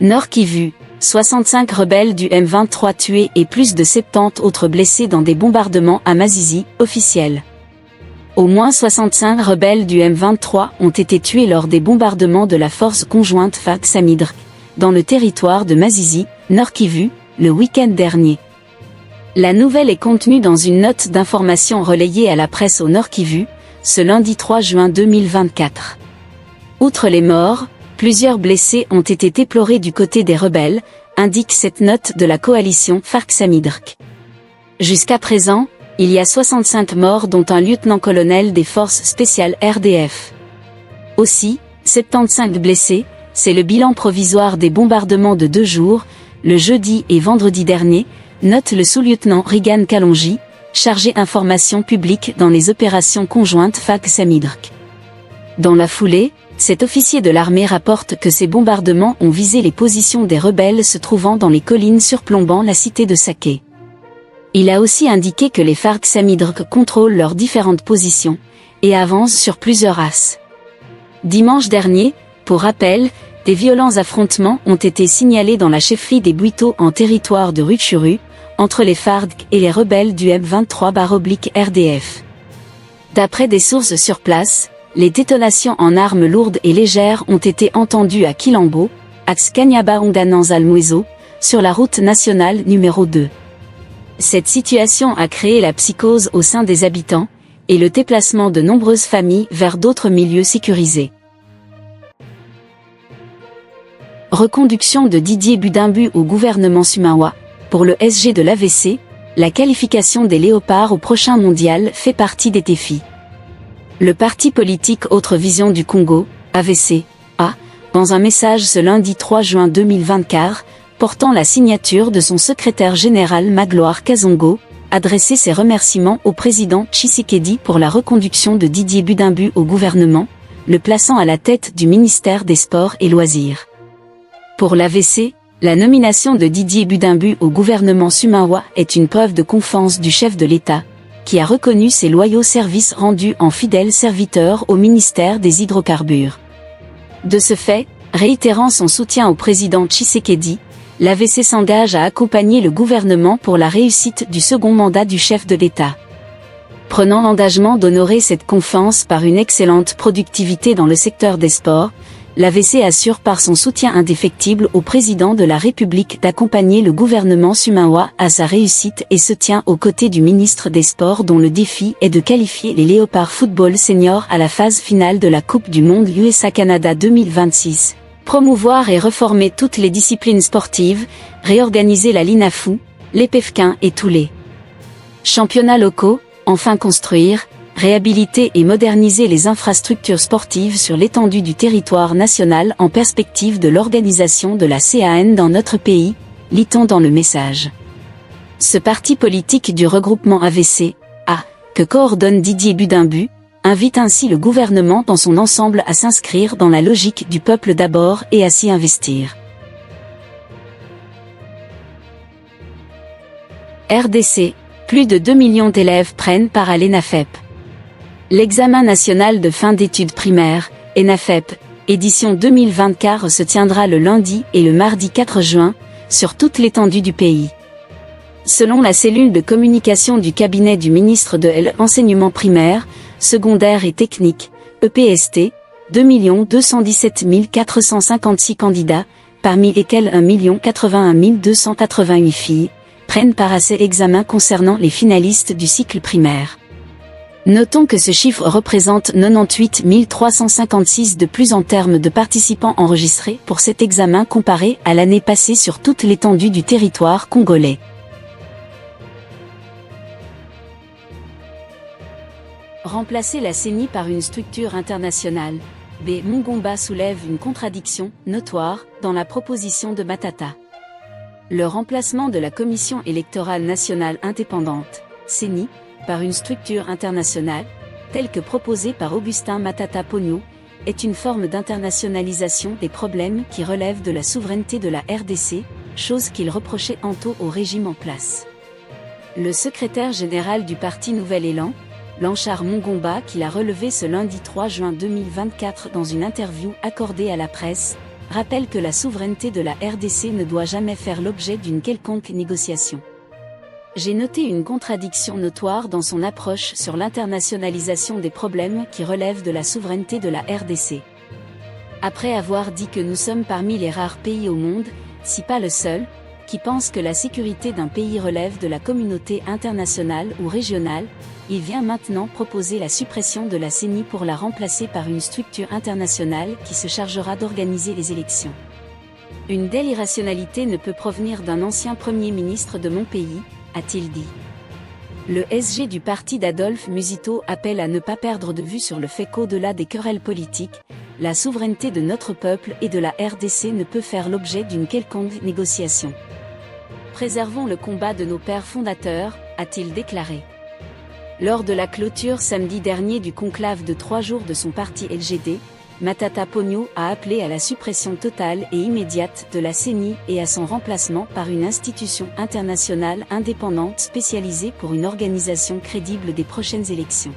Nord Kivu, 65 rebelles du M23 tués et plus de 70 autres blessés dans des bombardements à Masisi, officiel. Au moins 65 rebelles du M23 ont été tués lors des bombardements de la force conjointe FARC-SAMIDRK, dans le territoire de Masisi, Nord Kivu, le week-end dernier. La nouvelle est contenue dans une note d'information relayée à la presse au Nord Kivu, ce lundi 3 juin 2024. Outre les morts, plusieurs blessés ont été déplorés du côté des rebelles, indique cette note de la coalition FARC-SAMIDRK. Jusqu'à présent, il y a 65 morts dont un lieutenant-colonel des forces spéciales RDF. Aussi, 75 blessés, c'est le bilan provisoire des bombardements de 2 jours, le jeudi et vendredi dernier, note le sous-lieutenant Regan Kalonji, chargé information publique dans les opérations conjointes FARC-SAMIDRK. Dans la foulée, cet officier de l'armée rapporte que ces bombardements ont visé les positions des rebelles se trouvant dans les collines surplombant la cité de Saké. Il a aussi indiqué que les FARC-SAMIDRK contrôlent leurs différentes positions, et avancent sur plusieurs axes. Dimanche dernier, pour rappel, des violents affrontements ont été signalés dans la chefferie des Bwito en territoire de Rutshuru, entre les FARC et les rebelles du M23/RDF. D'après des sources sur place, les détonations en armes lourdes et légères ont été entendues à Kilambo, axe Kanyaba-Ondananzalmwezo, sur la route nationale numéro 2. Cette situation a créé la psychose au sein des habitants, et le déplacement de nombreuses familles vers d'autres milieux sécurisés. Reconduction de Didier Budimbu au gouvernement Sumawa. Pour le SG de l'AVC, la qualification des léopards au prochain mondial fait partie des défis. Le parti politique Autre Vision du Congo, AVC, a, dans un message ce lundi 3 juin 2024, portant la signature de son secrétaire général Magloire Kazongo, adressé ses remerciements au président Tshisekedi pour la reconduction de Didier Budimbu au gouvernement, le plaçant à la tête du ministère des Sports et Loisirs. Pour l'AVC, la nomination de Didier Budimbu au gouvernement Sumawa est une preuve de confiance du chef de l'État, qui a reconnu ses loyaux services rendus en fidèle serviteur au ministère des Hydrocarbures. De ce fait, réitérant son soutien au président Tshisekedi, l'AVC s'engage à accompagner le gouvernement pour la réussite du second mandat du chef de l'État. Prenant l'engagement d'honorer cette confiance par une excellente productivité dans le secteur des sports, l'AVC assure par son soutien indéfectible au président de la République d'accompagner le gouvernement Sumawa à sa réussite et se tient aux côtés du ministre des Sports dont le défi est de qualifier les Léopards Football Senior à la phase finale de la Coupe du Monde USA-Canada 2026. Promouvoir et reformer toutes les disciplines sportives, réorganiser la LINAFU, les PEFQUIN et tous les championnats locaux, enfin construire, réhabiliter et moderniser les infrastructures sportives sur l'étendue du territoire national en perspective de l'organisation de la CAN dans notre pays, lit-on dans le message. Ce parti politique du regroupement AVC, que coordonne Didier Budimbu, invite ainsi le gouvernement dans son ensemble à s'inscrire dans la logique du peuple d'abord et à s'y investir. RDC, plus de 2 millions d'élèves prennent part à l'ENAFEP. L'examen national de fin d'études primaires, ENAFEP, édition 2024 se tiendra le lundi et le mardi 4 juin, sur toute l'étendue du pays. Selon la cellule de communication du cabinet du ministre de l'Enseignement primaire, secondaire et technique, EPST, 2 217 456 candidats, parmi lesquels 1 81 288 filles, prennent part à ces examens concernant les finalistes du cycle primaire. Notons que ce chiffre représente 98 356 de plus en termes de participants enregistrés pour cet examen comparé à l'année passée sur toute l'étendue du territoire congolais. Remplacer la CENI par une structure internationale, Mungomba soulève une contradiction notoire dans la proposition de Matata. Le remplacement de la Commission électorale nationale indépendante, CENI, par une structure internationale, telle que proposée par Augustin Matata Ponyo, est une forme d'internationalisation des problèmes qui relèvent de la souveraineté de la RDC, chose qu'il reprochait tantôt au régime en place. Le secrétaire général du parti Nouvel Élan, Blanchard Mungomba, qui l'a relevé ce lundi 3 juin 2024 dans une interview accordée à la presse, rappelle que la souveraineté de la RDC ne doit jamais faire l'objet d'une quelconque négociation. J'ai noté une contradiction notoire dans son approche sur l'internationalisation des problèmes qui relèvent de la souveraineté de la RDC. Après avoir dit que nous sommes parmi les rares pays au monde, si pas le seul, qui pense que la sécurité d'un pays relève de la communauté internationale ou régionale, il vient maintenant proposer la suppression de la CENI pour la remplacer par une structure internationale qui se chargera d'organiser les élections. Une telle irrationalité ne peut provenir d'un ancien Premier ministre de mon pays, a-t-il dit. Le SG du parti d'Adolphe Musito appelle à ne pas perdre de vue sur le fait qu'au-delà des querelles politiques, la souveraineté de notre peuple et de la RDC ne peut faire l'objet d'une quelconque négociation. Préservons le combat de nos pères fondateurs, a-t-il déclaré. Lors de la clôture samedi dernier du conclave de 3 jours de son parti LGD, Matata Ponyo a appelé à la suppression totale et immédiate de la CENI et à son remplacement par une institution internationale indépendante spécialisée pour une organisation crédible des prochaines élections.